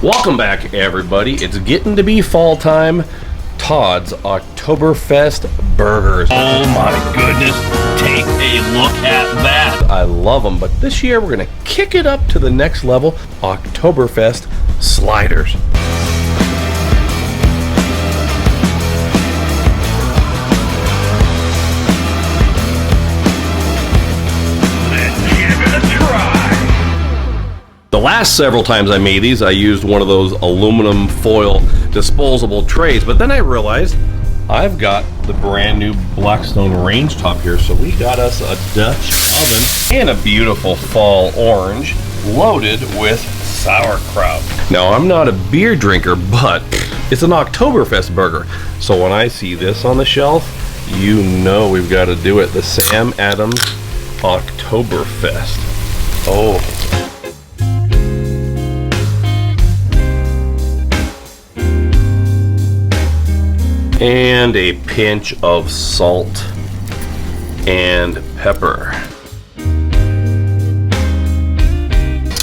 Welcome back, everybody. It's getting to be fall time. Todd's Oktoberfest burgers. Oh my goodness, take a look at that. I love them, but this year we're going to kick it up to the next level. Oktoberfest sliders. The last several times I made these, I used one of those aluminum foil disposable trays, but then I realized I've got the brand new Blackstone range top here, so we got us a Dutch oven and a beautiful fall orange loaded with sauerkraut. Now, I'm not a beer drinker, but it's an Oktoberfest burger, so when I see this on the shelf, you know we've got to do it. The Sam Adams Oktoberfest. Oh. And a pinch of salt and pepper.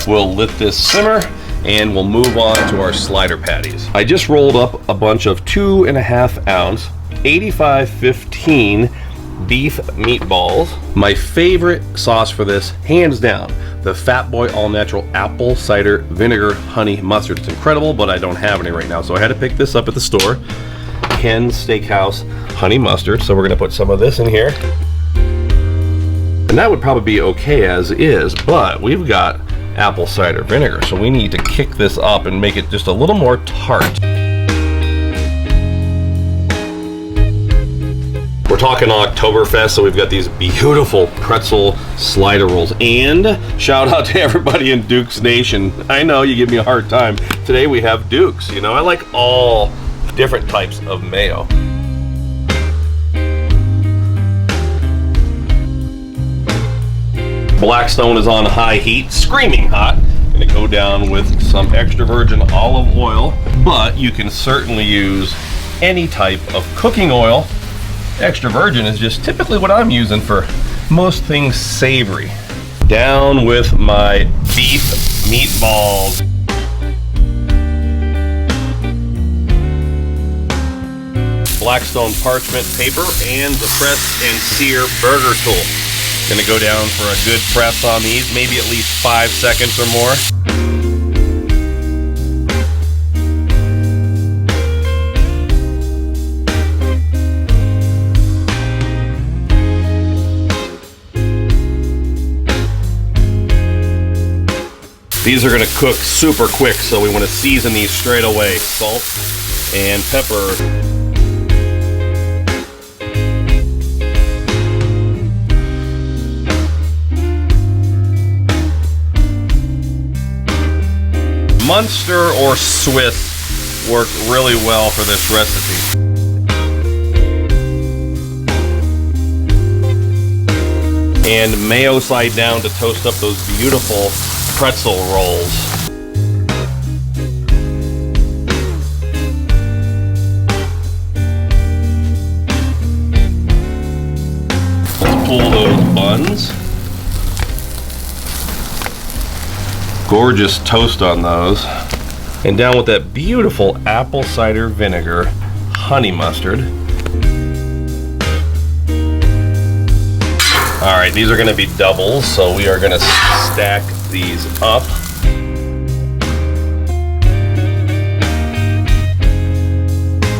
We'll let this simmer and we'll move on to our slider patties. I just rolled up a bunch of 2.5 ounce 85-15 beef meatballs. My favorite sauce for this, hands down, the Fat Boy All Natural Apple Cider Vinegar Honey Mustard. It's incredible, but I don't have any right now, so I had to pick this up at the store. Ken's Steakhouse honey mustard, so we're going to put some of this in here, and that would probably be okay as is, but we've got apple cider vinegar, so we need to kick this up and make it just a little more tart. We're talking Oktoberfest, so we've got these beautiful pretzel slider rolls, and shout out to everybody in Duke's Nation. I know you give me a hard time. Today we have Duke's. You know, I like all different types of mayo. Blackstone is on high heat, screaming hot. Gonna go down with some extra virgin olive oil, but you can certainly use any type of cooking oil. Extra virgin is just typically what I'm using for most things savory. Down with my beef meatballs. Blackstone parchment paper and the press and sear burger tool. Gonna go down for a good press on these, maybe at least 5 seconds or more. These are gonna cook super quick, so we wanna season these straight away. Salt and pepper. Munster or Swiss work really well for this recipe. And mayo side down to toast up those beautiful pretzel rolls. Let's pull those buns. Gorgeous toast on those. And down with that beautiful apple cider vinegar honey mustard. All right, these are gonna be doubles, so we are gonna stack these up.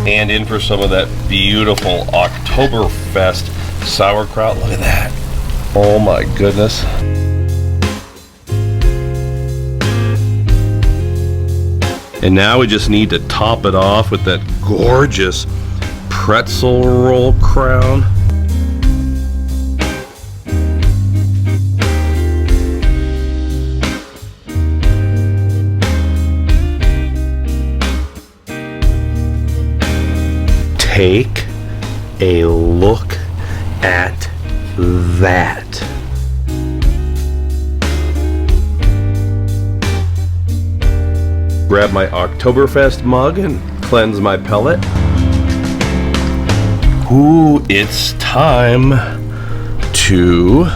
And in for some of that beautiful Oktoberfest sauerkraut. Look at that. Oh my goodness. And now we just need to top it off with that gorgeous pretzel roll crown. Take a look at that. Grab my Oktoberfest mug and cleanse my palate. Ooh, it's time to...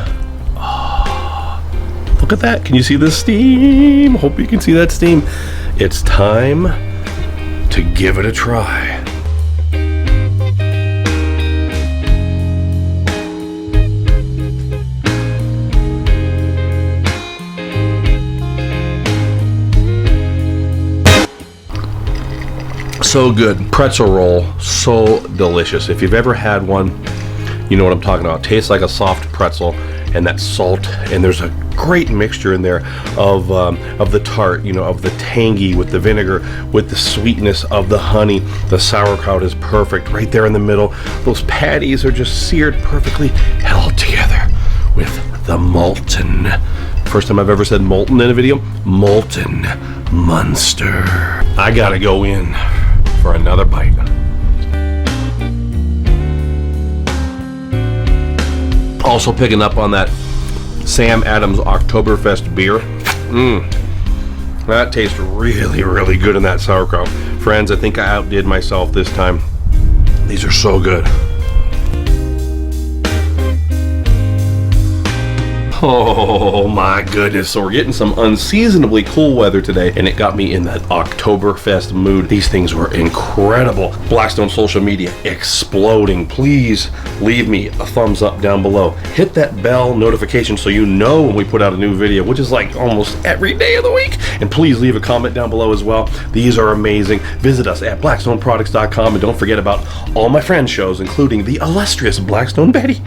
look at that. Can you see the steam? Hope you can see that steam. It's time to give it a try. So good. Pretzel roll, so delicious. If you've ever had one, you know what I'm talking about. Tastes like a soft pretzel, and that salt, and there's a great mixture in there of the tart, you know, of the tangy with the vinegar, with the sweetness of the honey. The sauerkraut is perfect right there in the middle. Those patties are just seared perfectly, held together with the molten. First time I've ever said molten in a video. Molten Munster. I gotta go in for another bite. Also picking up on that Sam Adams Oktoberfest beer. That tastes really, really good in that sauerkraut. Friends, I think I outdid myself this time. These are so good. Oh my goodness. So we're getting some unseasonably cool weather today, and it got me in that Oktoberfest mood. These things were incredible. Blackstone social media exploding. Please leave me a thumbs up down below. Hit that bell notification so you know when we put out a new video, which is like almost every day of the week. And please leave a comment down below as well. These are amazing. Visit us at blackstoneproducts.com, and don't forget about all my friends' shows, including the illustrious Blackstone Betty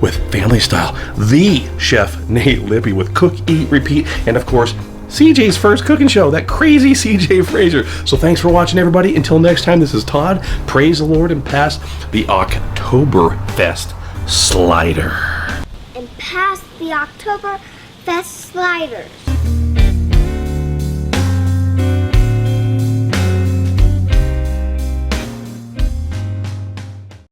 with Family Style, the Chef Nate Lippy with Cook, Eat, Repeat, and of course, CJ's First Cooking Show, that crazy CJ Fraser. So thanks for watching, everybody. Until next time, this is Todd. Praise the Lord and pass the Oktoberfest slider. And pass the Oktoberfest sliders.